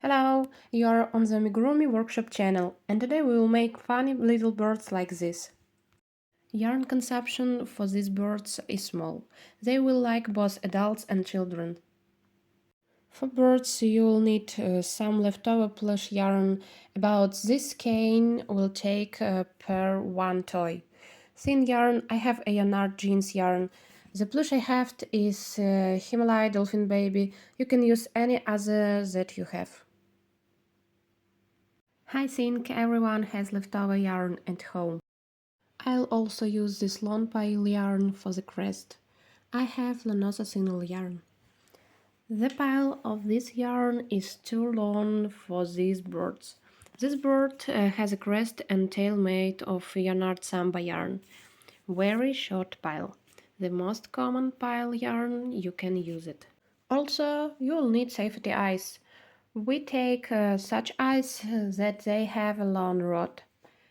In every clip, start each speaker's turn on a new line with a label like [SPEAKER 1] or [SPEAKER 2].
[SPEAKER 1] Hello, you're on the Amigurumi Workshop channel, and today we will make funny little birds like this. Yarn consumption for these birds is small. They will like both adults and children. For birds, you will need some leftover plush yarn. About this skein will take per one toy. Thin yarn, I have a Yarnart jeans yarn. The plush I have is Himalaya Dolphin Baby. You can use any other that you have. I think everyone has leftover yarn at home. I'll also use this long pile yarn for the crest. I have Lanosa single yarn. The pile of this yarn is too long for these birds. This bird has a crest and tail made of Yarnart Samba yarn. Very short pile. The most common pile yarn, you can use it. Also, you'll need safety eyes. We take such eyes that they have a long rod.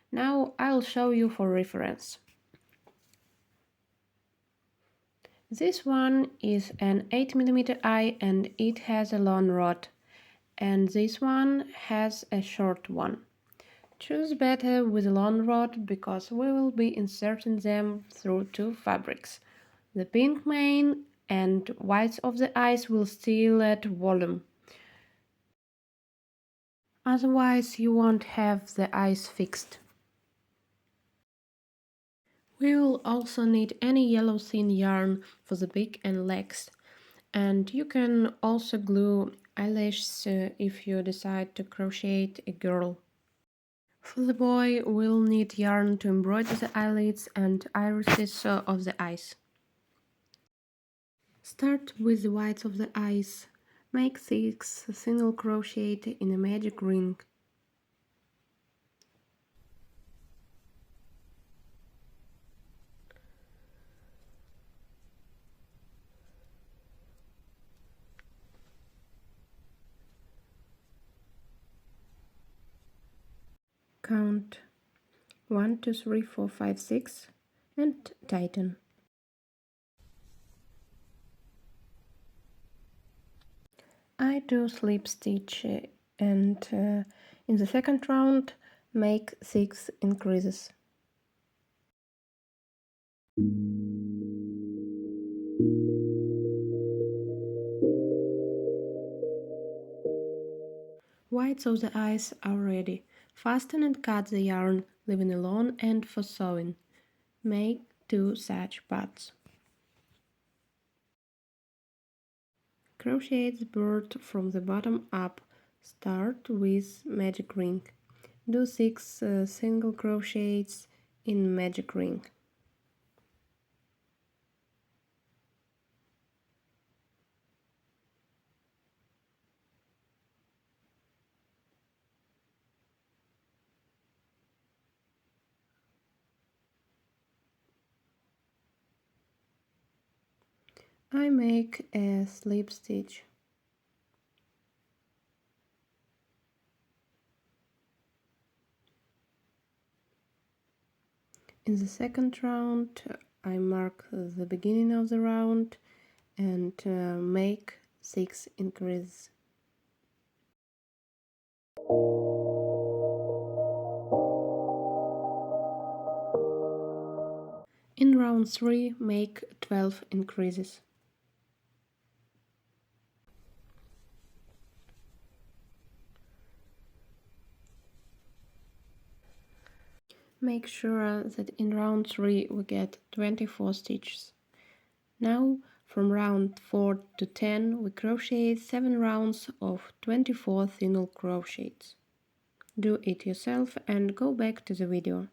[SPEAKER 1] Now I'll show you for reference. This one is an 8 mm eye and it has a long rod, and this one has a short one. Choose better with a long rod because we will be inserting them through two fabrics. The pink mane and whites of the eyes will still add volume. Otherwise you won't have the eyes fixed. We will also need any yellow thin yarn for the beak and legs, and you can also glue eyelashes if you decide to crochet a girl. For the boy, we'll need yarn to embroider the eyelids and irises of the eyes. Start with the whites of the eyes. Make 6 single crochet in a magic ring. Count 1, 2, 3, 4, 5, 6 and tighten. I do slip stitch and in the second round make 6 increases. Whites of the eyes are ready. Fasten and cut the yarn, leaving a long end for sewing. Make 2 such parts. Crochet the bird from the bottom up. Start with magic ring. Do 6 single crochets in magic ring. I make a slip stitch. In the second round, I mark the beginning of the round and make 6 increases. In round 3, make 12 increases. Make sure that in round 3 we get 24 stitches. Now, from round 4 to 10, we crochet 7 rounds of 24 single crochets. Do it yourself and go back to the video.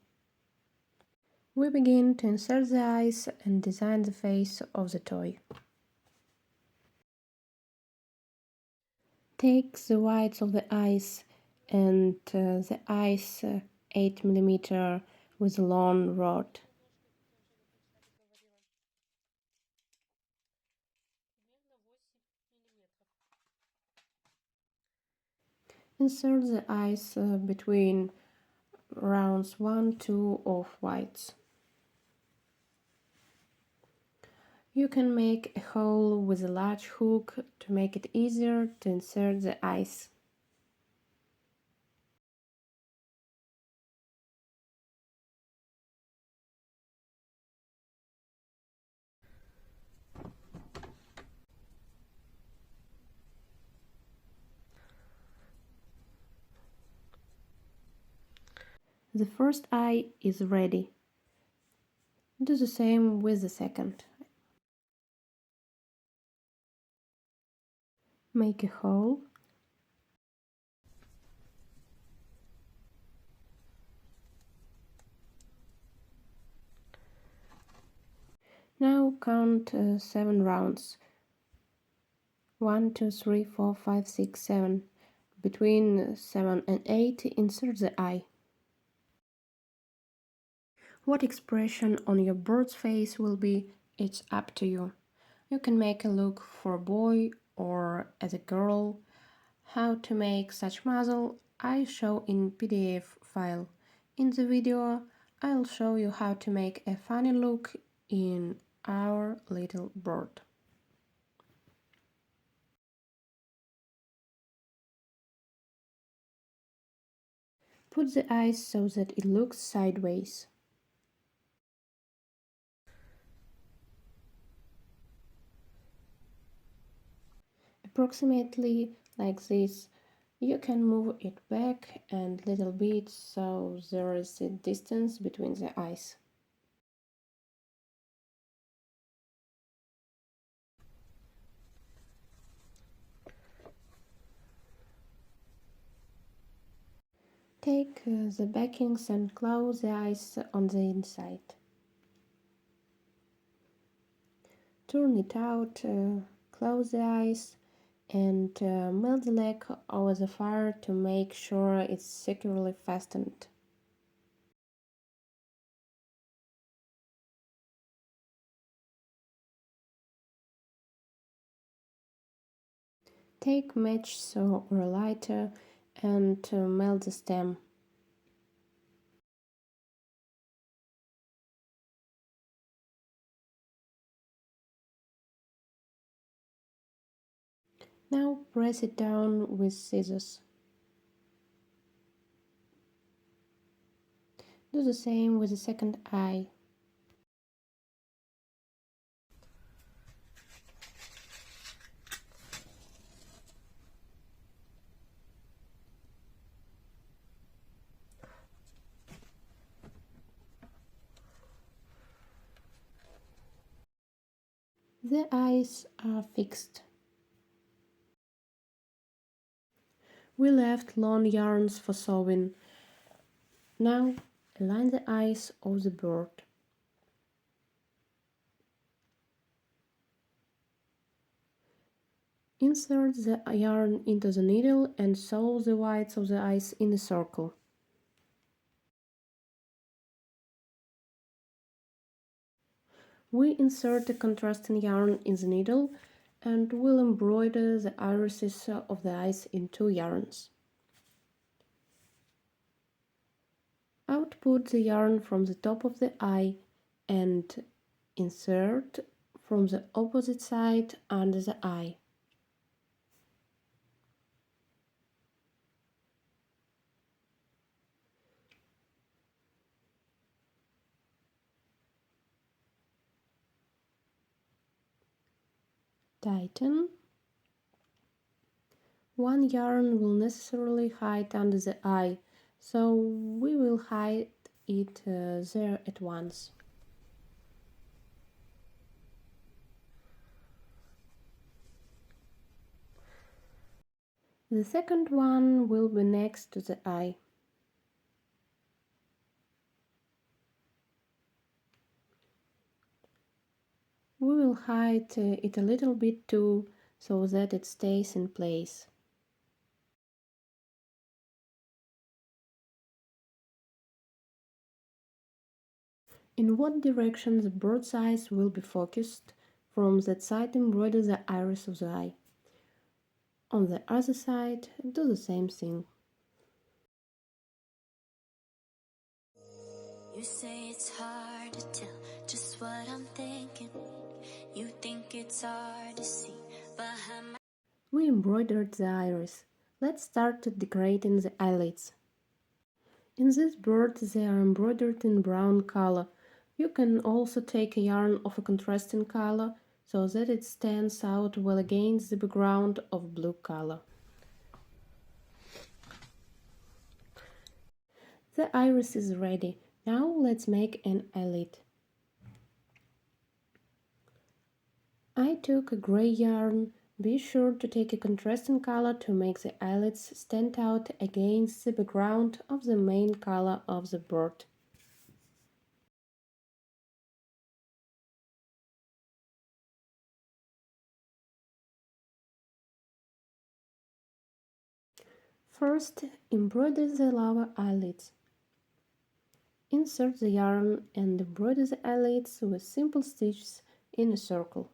[SPEAKER 1] We begin to insert the eyes and design the face of the toy. Take the whites of the eyes and the eyes 8 mm with a long rod. Insert the eyes between rounds 1, 2 of whites. You can make a hole with a large hook to make it easier to insert the eyes. The first eye is ready. Do the same with the second. Make a hole. Now count 7 rounds. 1, 2, 3, 4, 5, 6, 7. Between 7 and 8, insert the eye. What expression on your bird's face will be, it's up to you. You can make a look for a boy or as a girl. How to make such muzzle I show in PDF file. In the video I'll show you how to make a funny look in our little bird. Put the eyes so that it looks sideways. Approximately like this. You can move it back and little bit so there is a distance between the eyes. Take the backings and close the eyes on the inside. Turn it out, close the eyes and melt the leg over the fire to make sure it's securely fastened. Take match saw or a lighter and melt the stem. Now press it down with scissors. Do the same with the second eye. The eyes are fixed. We left long yarns for sewing. Now align the eyes of the bird. Insert the yarn into the needle and sew the whites of the eyes in a circle. We insert the contrasting yarn in the needle and will embroider the irises of the eyes in 2 yarns. Output the yarn from the top of the eye and insert from the opposite side under the eye. Tighten. 1 yarn will necessarily hide under the eye, so we will hide it there at once. The second one will be next to the eye. We will hide it a little bit too, so that it stays in place. In what direction the bird's eyes will be focused, from that side embroider the iris of the eye. On the other side, do the same thing.
[SPEAKER 2] You say it's hard to tell just what I'm thinking. You think it's hard to see behind my...
[SPEAKER 1] We embroidered the iris. Let's start decorating the eyelids. In this bird they are embroidered in brown color. You can also take a yarn of a contrasting color so that it stands out well against the background of blue color. The iris is ready. Now let's make an eyelid. I took a gray yarn. Be sure to take a contrasting color to make the eyelids stand out against the background of the main color of the bird. First, embroider the lower eyelids. Insert the yarn and embroider the eyelids with simple stitches in a circle.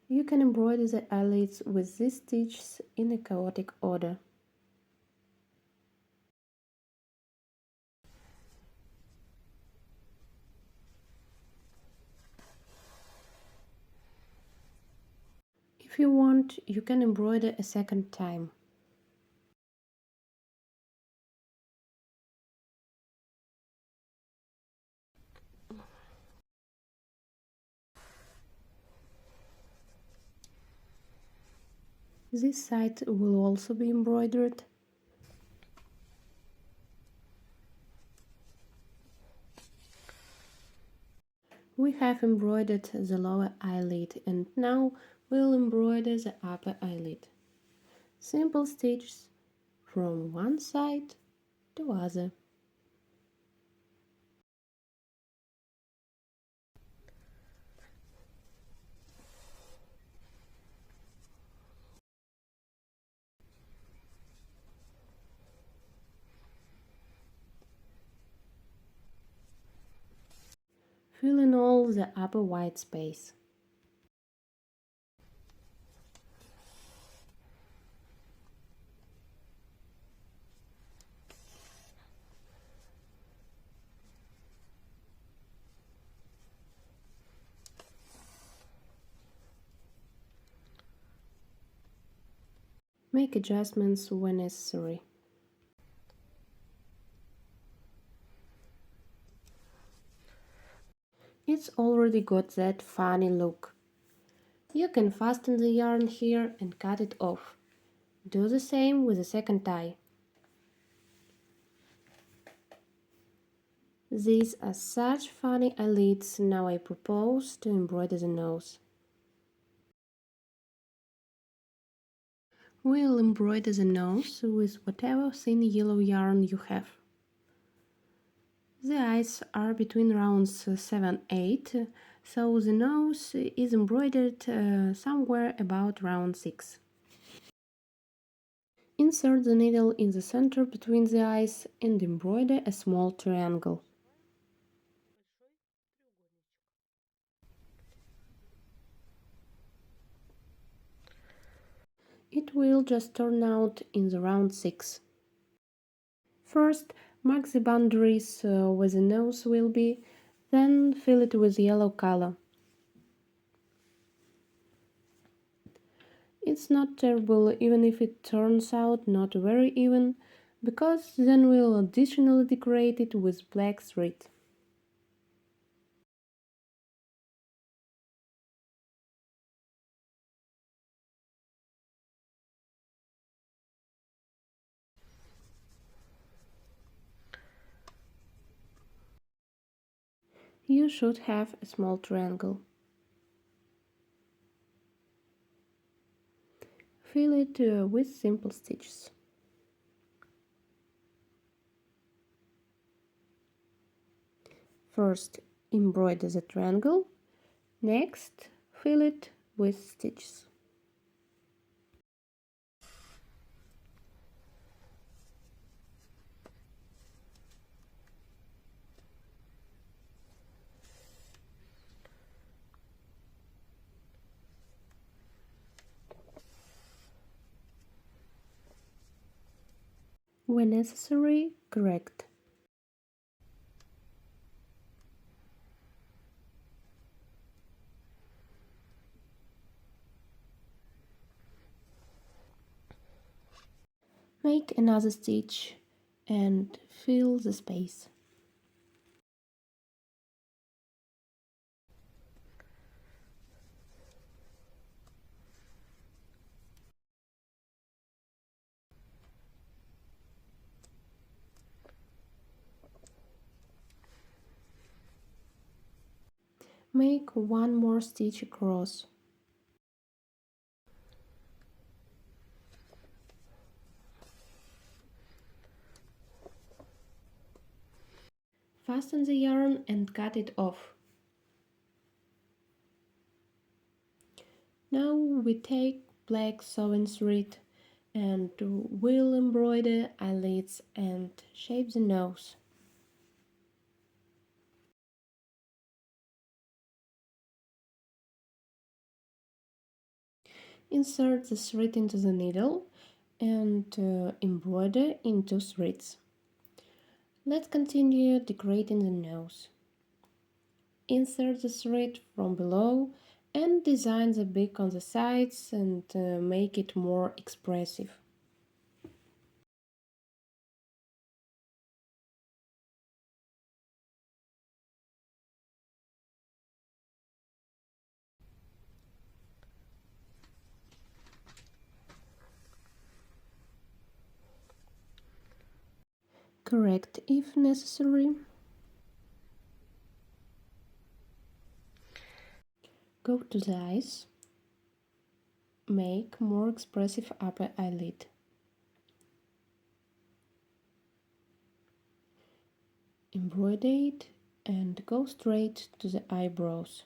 [SPEAKER 1] You can embroider the eyelids with these stitches in a chaotic order. If you want, you can embroider a second time. This side will also be embroidered. We have embroidered the lower eyelid and now we'll embroider the upper eyelid. Simple stitches from one side to other. Fill in all the upper white space. Make adjustments when necessary. It's already got that funny look. You can fasten the yarn here and cut it off. Do the same with the second tie. These are such funny eyelids, now I propose to embroider the nose. We'll embroider the nose with whatever thin yellow yarn you have. The eyes are between rounds 7-8, so the nose is embroidered somewhere about round 6. Insert the needle in the center between the eyes and embroider a small triangle. It will just turn out in the round 6. First, mark the boundaries where the nose will be, then fill it with yellow color. It's not terrible even if it turns out not very even, because then we'll additionally decorate it with black thread. You should have a small triangle. Fill it with simple stitches. First, embroider the triangle. Next, fill it with stitches. When necessary, correct. Make another stitch and fill the space. Make one more stitch across. Fasten the yarn and cut it off. Now we take black sewing thread and we'll embroider eyelids and shape the nose. Insert the thread into the needle and embroider in 2 threads. Let's continue decorating the nose. Insert the thread from below and design the beak on the sides and make it more expressive. Correct if necessary. Go to the eyes. Make more expressive upper eyelid. Embroider it and go straight to the eyebrows.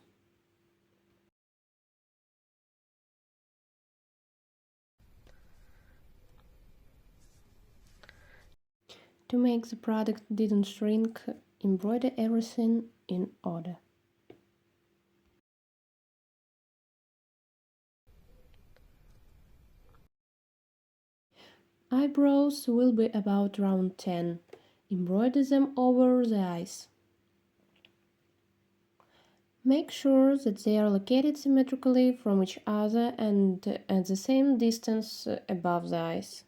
[SPEAKER 1] To make the product didn't shrink, embroider everything in order. Eyebrows will be about round 10. Embroider them over the eyes. Make sure that they are located symmetrically from each other and at the same distance above the eyes.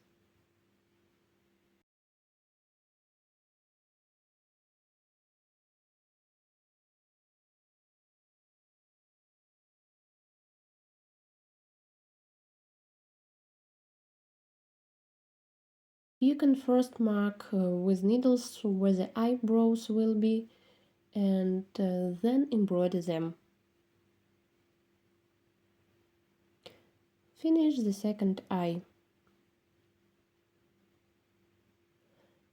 [SPEAKER 1] You can first mark with needles where the eyebrows will be and then embroider them. Finish the second eye.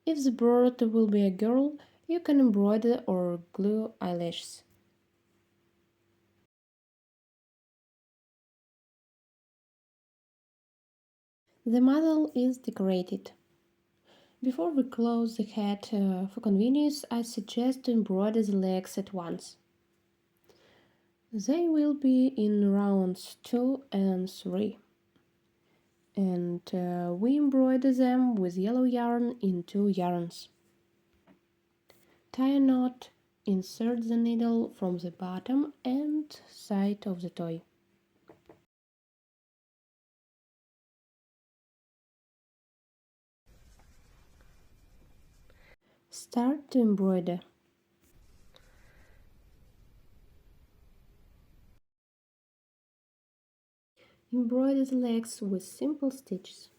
[SPEAKER 1] If the bird will be a girl, you can embroider or glue eyelashes. The model is decorated. Before we close the head, for convenience, I suggest to embroider the legs at once. They will be in rounds 2 and 3. And we embroider them with yellow yarn in 2 yarns. Tie a knot, insert the needle from the bottom and side of the toy. Start to embroider. Embroider the legs with simple stitches.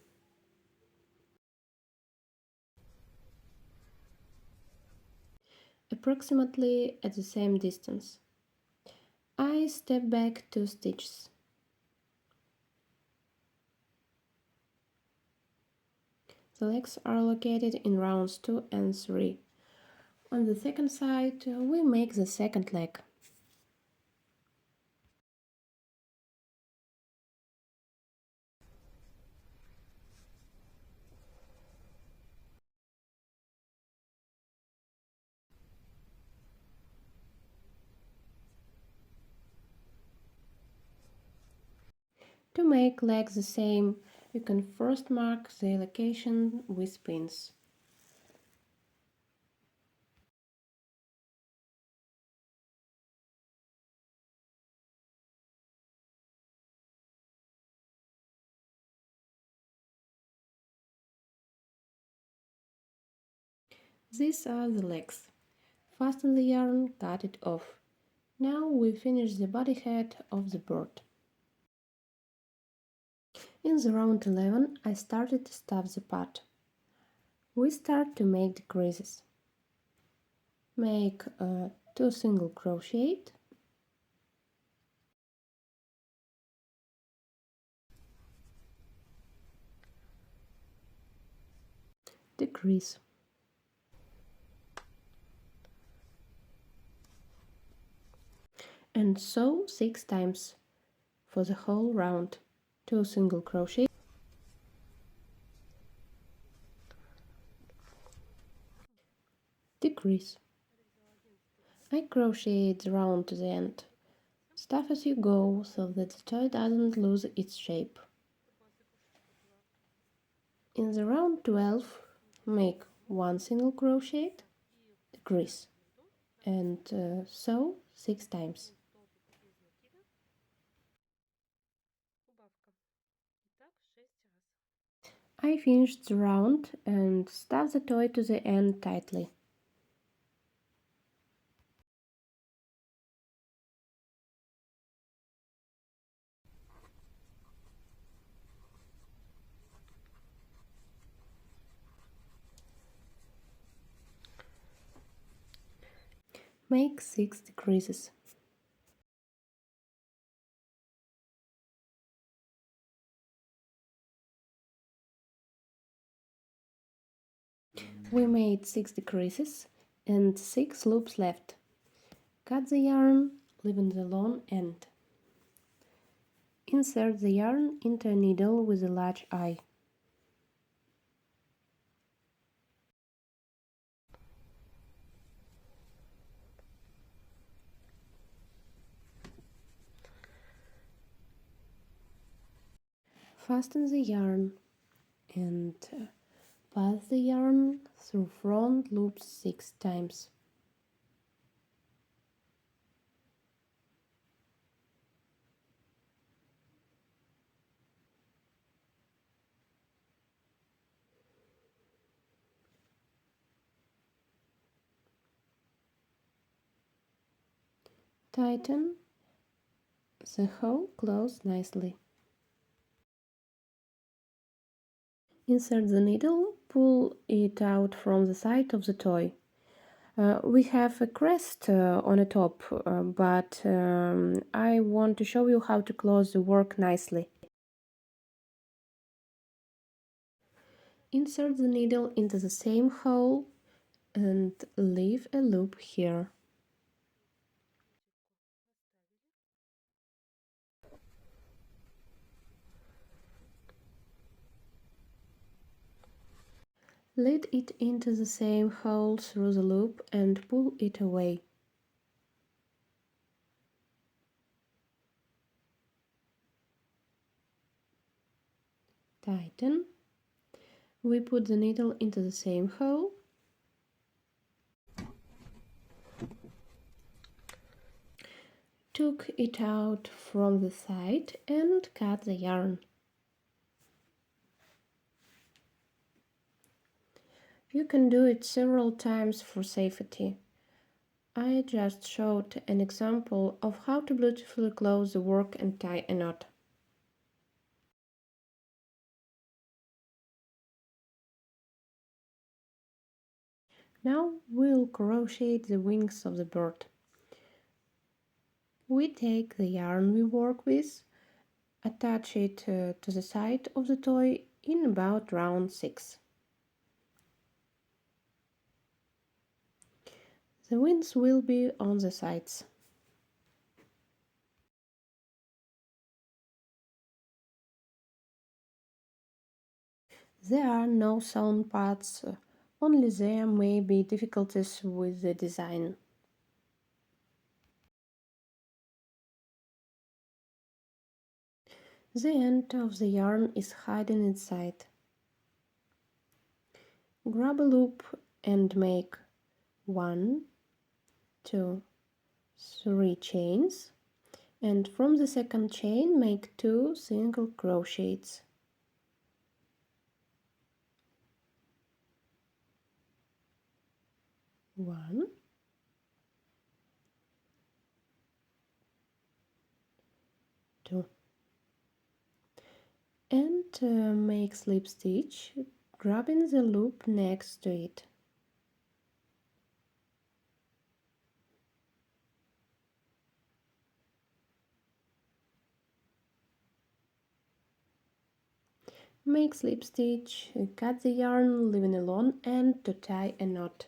[SPEAKER 1] Approximately at the same distance. I step back 2 stitches. The legs are located in rounds 2 and 3. On the second side, we make the second leg. To make legs the same, you can first mark the location with pins. These are the legs. Fasten the yarn, cut it off. Now we finish the body head of the bird. In the round 11 I started to stuff the part. We start to make the creases. Make 2 single crochet, decrease, and sew 6 times for the whole round. 2 single crochet, decrease. I crocheted round to the end. Stuff as you go so that the toy doesn't lose its shape. In the round 12 make 1 single crochet, decrease, and sew 6 times. I finished the round and stuffed the toy to the end tightly. Make 6 decreases. We made 6 decreases and 6 loops left. Cut the yarn, leaving the long end. Insert the yarn into a needle with a large eye. Fasten the yarn and pass the yarn through front loops 6 times. Tighten the hole close nicely. Insert the needle, pull it out from the side of the toy. We have a crest on the top, but I want to show you how to close the work nicely. Insert the needle into the same hole and leave a loop here. Lead it into the same hole through the loop and pull it away. Tighten. We put the needle into the same hole. Took it out from the side and cut the yarn. You can do it several times for safety. I just showed an example of how to beautifully close the work and tie a knot. Now we'll crochet the wings of the bird. We take the yarn we work with, attach it to the side of the toy in about round 6. The wings will be on the sides. There are no sewn parts, only there may be difficulties with the design. The end of the yarn is hidden inside. Grab a loop and make 1, 2, 3 chains, and from the second chain make 2 single crochets. 1, 2, and make slip stitch, grabbing the loop next to it. Make slip stitch, cut the yarn, leaving a long end to tie a knot.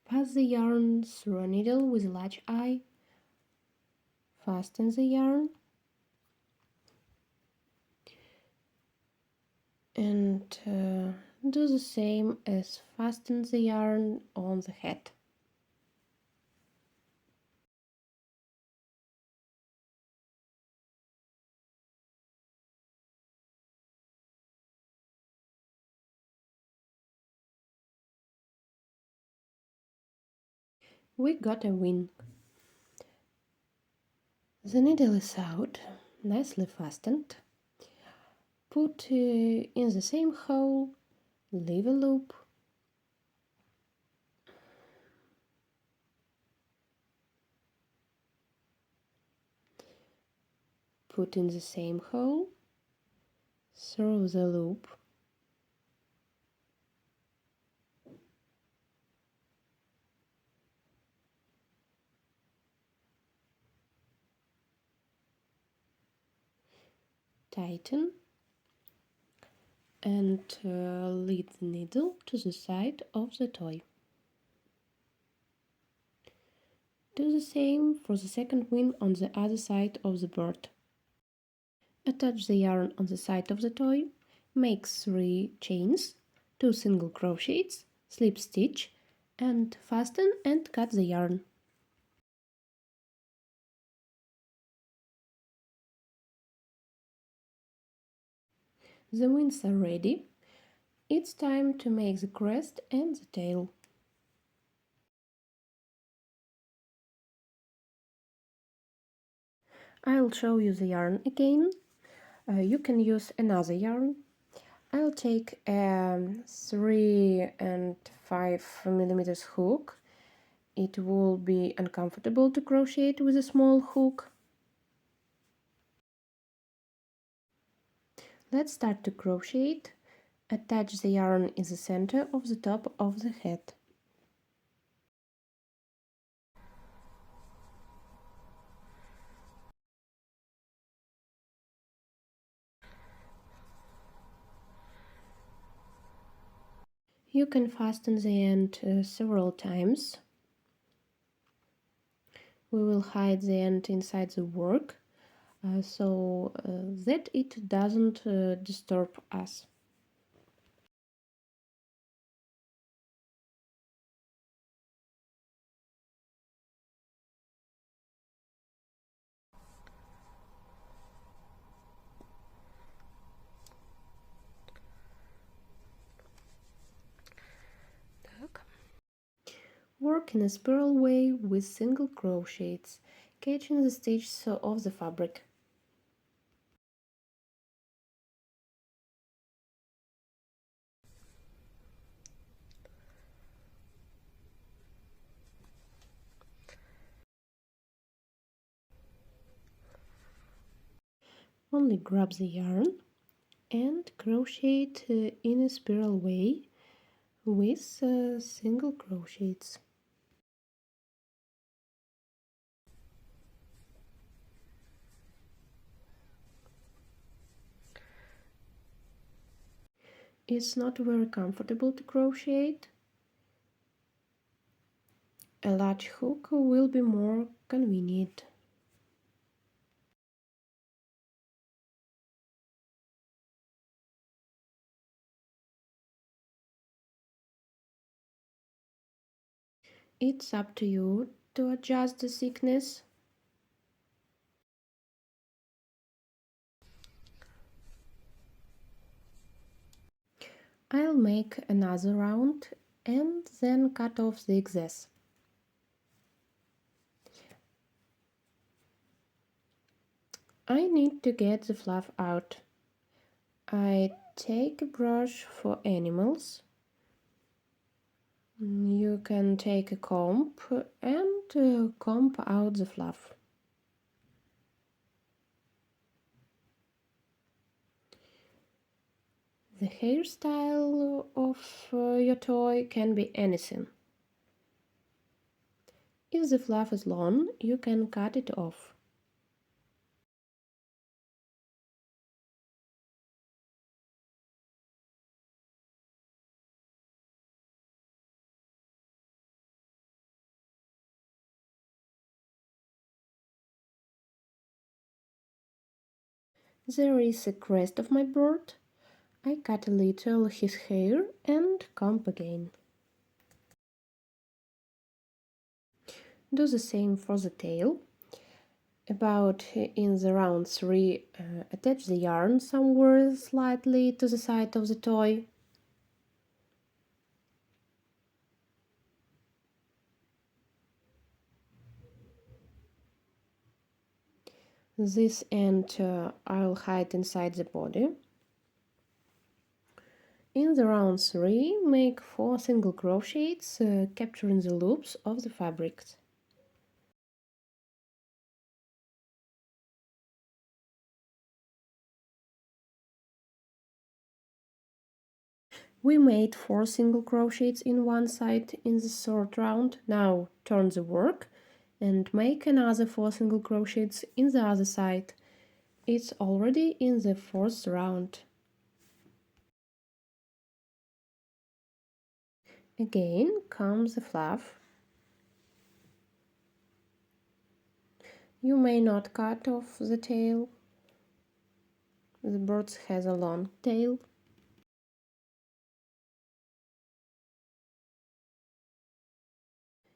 [SPEAKER 1] Pass the yarn through a needle with a large eye, fasten the yarn, and do the same as fasten the yarn on the head. We got a wing. The needle is out, nicely fastened. Put in the same hole, leave a loop, put in the same hole, through the loop, tighten, and lead the needle to the side of the toy. Do the same for the second wing on the other side of the bird. Attach the yarn on the side of the toy, make 3 chains, 2 single crochets, slip stitch, and fasten and cut the yarn. The wings are ready. It's time to make the crest and the tail. I'll show you the yarn again. You can use another yarn. I'll take a 3 and 5 millimeters hook. It will be uncomfortable to crochet with a small hook. Let's start to crochet. Attach the yarn in the center of the top of the head. You can fasten the end several times. We will hide the end inside the work so that it doesn't disturb us. Work in a spiral way with single crochets, catching the stitches of the fabric. Only grab the yarn and crochet in a spiral way with single crochets. It's not very comfortable to crochet. A large hook will be more convenient. It's up to you to adjust the thickness. I'll make another round and then cut off the excess. I need to get the fluff out. I take a brush for animals. You can take a comb and comb out the fluff. The hairstyle of your toy can be anything. If the fluff is long, you can cut it off. There is a crest of my bird. I cut a little his hair and comb again. Do the same for the tail. About in the round 3, attach the yarn somewhere slightly to the side of the toy. This end I'll hide inside the body. In the round 3, make 4 single crochets, capturing the loops of the fabrics. We made 4 single crochets in one side in the third round. Now turn the work and make another 4 single crochets in the other side. It's already in the fourth round. Again comes the fluff. You may not cut off the tail. The bird has a long tail.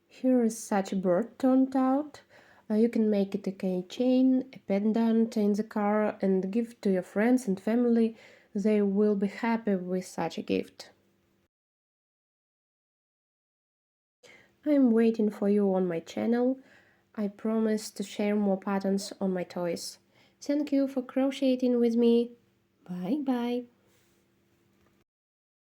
[SPEAKER 1] Here is such a bird turned out. You can make it a keychain, a pendant in the car and give to your friends and family. They will be happy with such a gift. I'm waiting for you on my channel. I promise to share more patterns on my toys. Thank you for crocheting with me. Bye bye.